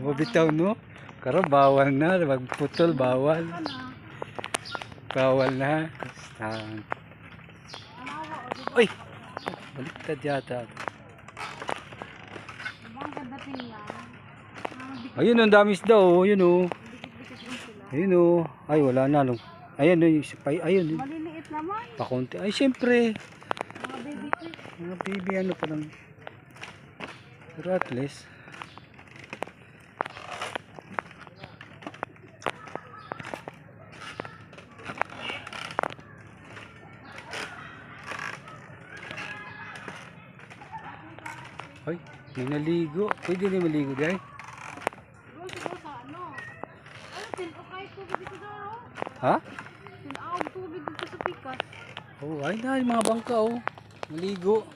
Mabitaw no? Karo bawal na, magputol bawal. Bawal na. Uy! Baliktad yata. Ayun, ang damis daw. Ayun o. Ayun o. Ay, wala na. No. Ayun o. Ayun. Maliliit naman. Pakunti. Ay, siyempre. Mga baby fish. Mga baby ano pa lang. Pero at least. Ay, may naligo. Pwede na maligo dahil. Doon siguro sa ano. Ano, tinukay tubig dito daw. Ha? Tinaawag tubig dito sa pikas. Oh, ay na, yung mga bangka oh. Maligo.